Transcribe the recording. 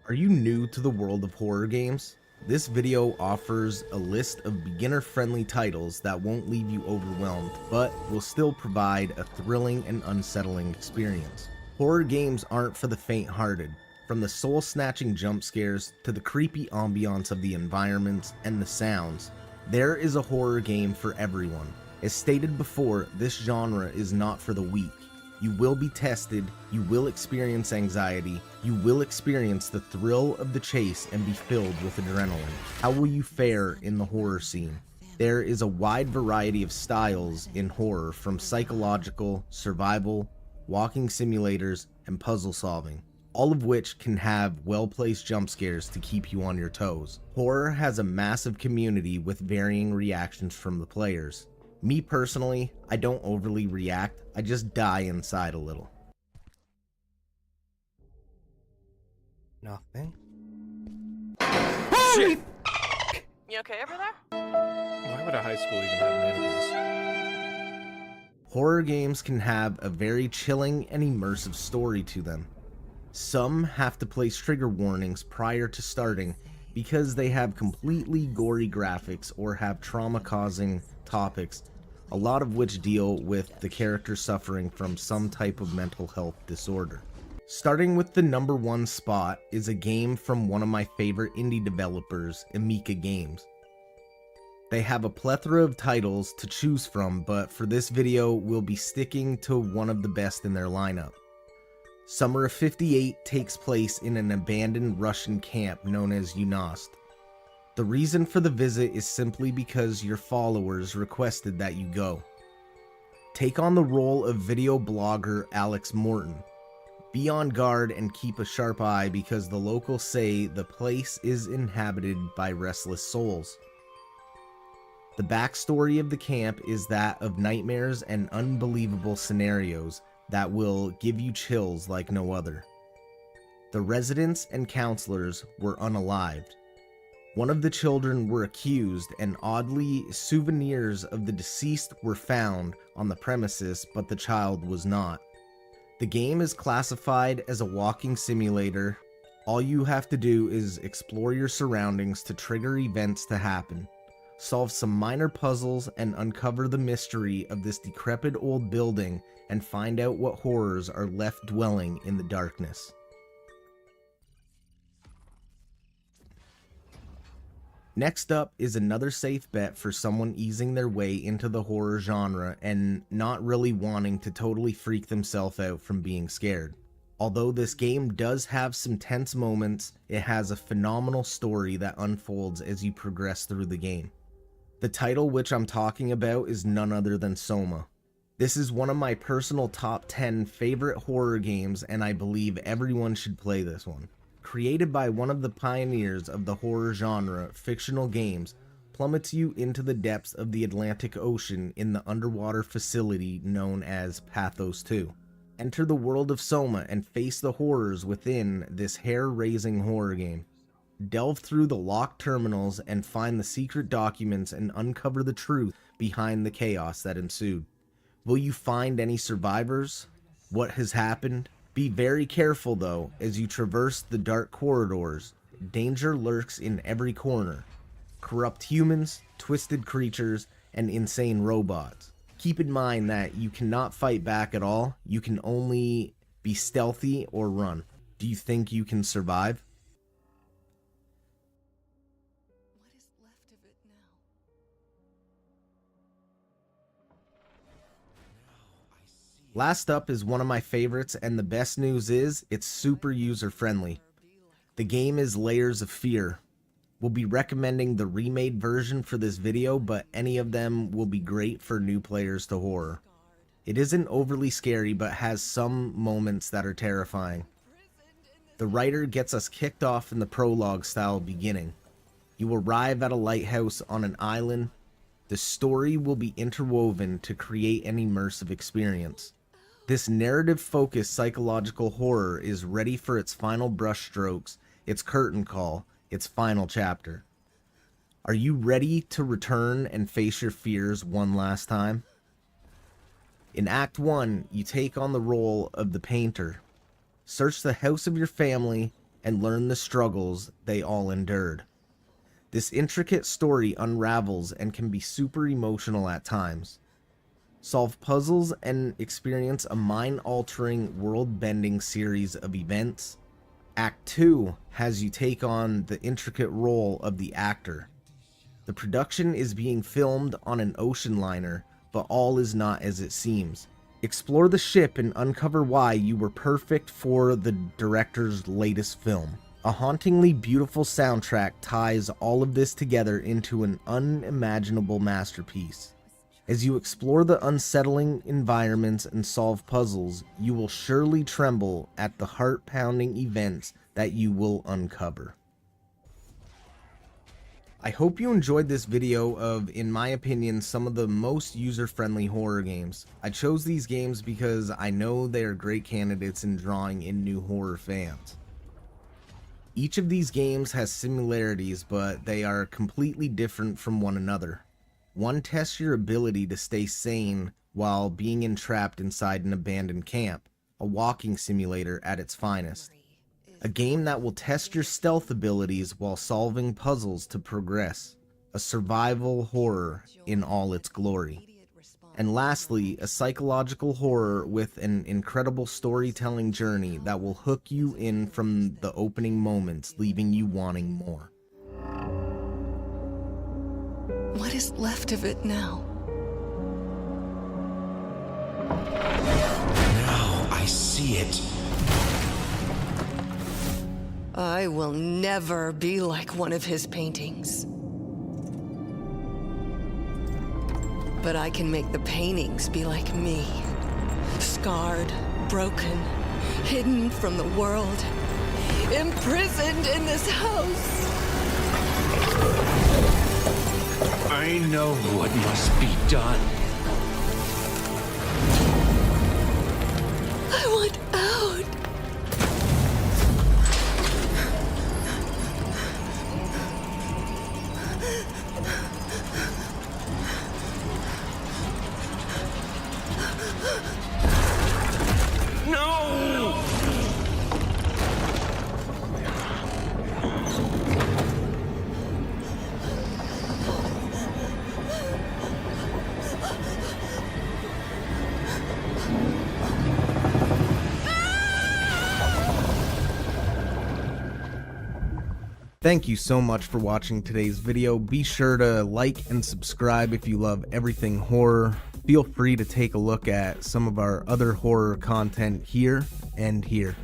Are you new to the world of horror games? This video offers a list of beginner-friendly titles that won't leave you overwhelmed, but will still provide a thrilling and unsettling experience. Horror games aren't for the faint-hearted. From the soul-snatching jump scares to the creepy ambiance of the environments and the sounds, there is a horror game for everyone. As stated before, this genre is not for the weak. You will be tested, you will experience anxiety, you will experience the thrill of the chase and be filled with adrenaline. How will you fare in the horror scene? There is a wide variety of styles in horror, from psychological, survival, walking simulators, and puzzle solving, all of which can have well-placed jump scares to keep you on your toes. Horror has a massive community with varying reactions from the players. Me personally, I don't overly react, I just die inside a little. Nothing. Shit! You okay over there? Why would a high school even have mannequins? Horror games can have a very chilling and immersive story to them. Some have to place trigger warnings prior to starting because they have completely gory graphics or have trauma-causing topics, a lot of which deal with the character suffering from some type of mental health disorder. Starting with the #1 spot is a game from one of my favorite indie developers, Amica Games. They have a plethora of titles to choose from, but for this video we'll be sticking to one of the best in their lineup. Summer of '58 takes place in an abandoned Russian camp known as ZEHHD. The reason for the visit is simply because your followers requested that you go. Take on the role of video blogger Alex Morton. Be on guard and keep a sharp eye because the locals say the place is inhabited by restless souls. The backstory of the camp is that of nightmares and unbelievable scenarios that will give you chills like no other. The residents and counselors were unalived. One of the children were accused, and oddly, souvenirs of the deceased were found on the premises, but the child was not. The game is classified as a walking simulator. All you have to do is explore your surroundings to trigger events to happen, solve some minor puzzles, and uncover the mystery of this decrepit old building and find out what horrors are left dwelling in the darkness. Next up is another safe bet for someone easing their way into the horror genre and not really wanting to totally freak themselves out from being scared. Although this game does have some tense moments, it has a phenomenal story that unfolds as you progress through the game. The title which I'm talking about is none other than Soma. This is one of my personal top 10 favorite horror games, and I believe everyone should play this one. Created by one of the pioneers of the horror genre, fictional games plummets you into the depths of the Atlantic Ocean in the underwater facility known as Pathos 2. Enter the world of Soma and face the horrors within this hair-raising horror game. Delve through the locked terminals and find the secret documents and uncover the truth behind the chaos that ensued. Will you find any survivors? What has happened? Be very careful though, as you traverse the dark corridors. Danger lurks in every corner. Corrupt humans, twisted creatures, and insane robots. Keep in mind that you cannot fight back at all, you can only be stealthy or run. Do you think you can survive? What is left of it now? Last up is one of my favorites, and the best news is it's super user friendly. The game is Layers of Fear. We'll be recommending the remade version for this video, but any of them will be great for new players to horror. It isn't overly scary, but has some moments that are terrifying. The writer gets us kicked off in the prologue style beginning. You arrive at a lighthouse on an island. The story will be interwoven to create an immersive experience. This narrative-focused psychological horror is ready for its final brushstrokes, its curtain call, its final chapter. Are you ready to return and face your fears one last time? In Act 1, you take on the role of the painter. Search the house of your family and learn the struggles they all endured. This intricate story unravels and can be super emotional at times. Solve puzzles and experience a mind-altering, world-bending series of events. Act 2 has you take on the intricate role of the actor. The production is being filmed on an ocean liner, but all is not as it seems. Explore the ship and uncover why you were perfect for the director's latest film. A hauntingly beautiful soundtrack ties all of this together into an unimaginable masterpiece. As you explore the unsettling environments and solve puzzles, you will surely tremble at the heart-pounding events that you will uncover. I hope you enjoyed this video of, in my opinion, some of the most user-friendly horror games. I chose these games because I know they are great candidates in drawing in new horror fans. Each of these games has similarities, but they are completely different from one another. One tests your ability to stay sane while being entrapped inside an abandoned camp, a walking simulator at its finest. A game that will test your stealth abilities while solving puzzles to progress. A survival horror in all its glory. And lastly, a psychological horror with an incredible storytelling journey that will hook you in from the opening moments, leaving you wanting more. What is left of it now? Now I see it. I will never be like one of his paintings. But I can make the paintings be like me. Scarred, broken, hidden from the world, imprisoned in this house. I know what must be done. I want out. No! Thank you so much for watching today's video. Be sure to like and subscribe if you love everything horror. Feel free to take a look at some of our other horror content here and here.